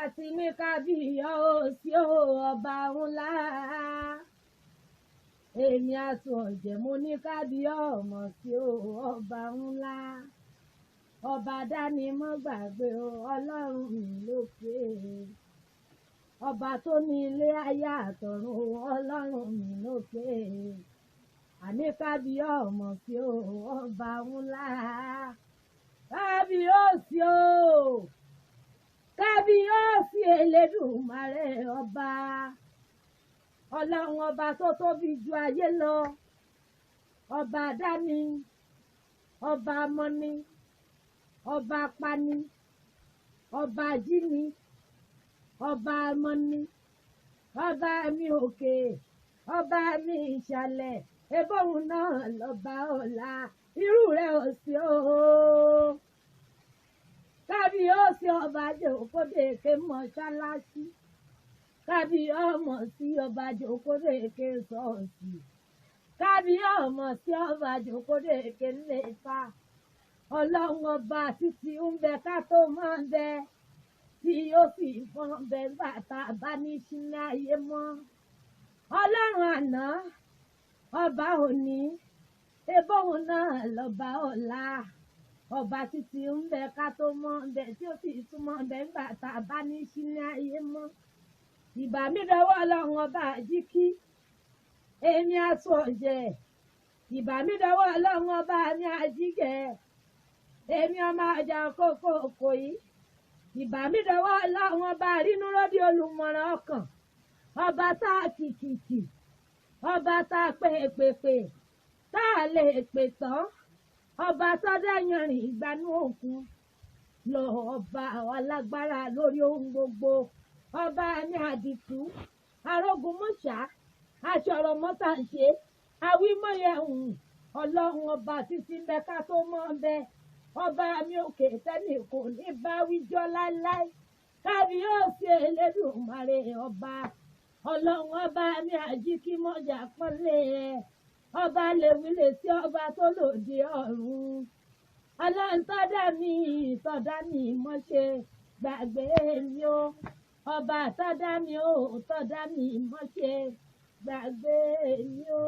àti ní kábíyọ̀ sí ọba ńlá. Èmi Àsùnọ̀jẹ̀ mo ní kábíyọ̀ mọ̀ sí ọba ńlá. Ọba dání mọ́ gbàgbé Ọlọ́run mi lókè. Ọba tó ní ilé ayé àtọ̀run Ọlọ́run mi lókè. Àní kábíyọ̀ mọ̀ sí ọba ńlá. Kábíyèsí o, kábíyèsí Elédùmarè ọba. Ọlọ́run ọba tó tóbi ju ayé lọ. Ọba dání, ọba mọ́ni, ọba pani, ọba jíni, ọba mọ́ni, ọba mi òkè, ọba mi ìsàlẹ̀, ebóhun náà lọ́ba ọ̀la, irú rẹ̀ ò sí o. Kábíyèsí ọba Jòkódèké mọ́ṣáláṣí, kábíyèsí ọba Jòkódèké ṣọ́ọ̀ṣì, kábíyèsí ọba Jòkódèké ńlẹ̀fà. Ọlọ́run ọba títí ń bẹ ká tó máa ń bẹ, tí ó sì fọ́n bẹ bàtà bá ní sínú ayé mọ́. Ọlọ́run àná, ọba òní, ebóhun náà lọ́ba ọ̀la. Ọba títí ń bẹ ká tó mọ́ ń bẹ, tí ó sì túmọ̀ ń bẹ bàtà bá ní sínú ayé mọ́. Ìbà mi dọwọ́ Ọlọ́run ọba àjíkí, èmi Àsùnọ̀jẹ̀. Ìbà mi dọwọ́ Ọlọ́run ọba mi àjígẹ̀, èmi ọmọ ọjà kókó òkò yìí. Ìbà mi dọwọ́ Ọlọ́run ọba àrínúródì olùmọ̀ràn ọkàn. Ọba tá a kìkìkì, ọba tá a pèpèpè, tá a lè pè tán. Ọba tó dá yanrìn ìgbanú òkun lọ, ọba alágbára lórí ohun gbogbo. Ọba ní àdìtú, arógun mọ́ṣá, aṣọ̀rọ̀ mọ́tàṣe, awímọ̀yẹ̀hùn. Ọlọ́run ọba títí ń bẹ ká tó mọ́ ń bẹ. Ọba mi òkè tẹ́nì kò ní bá wíjọ́ láíláí. Kábíyèsí Elédùmarè ọba. Ọlọ́run ọba mi àjíkí mọ́jà pọ́nlé ẹ̀. Ọba lèwi lè sí ọba tó lòdì ọ̀run. Ọlọ́run tọ́dá mi mọ́ ṣe gbàgbé mi o. Ọba tọ́dá mi o, tọ́dá mi mọ́ ṣe gbàgbé mi o.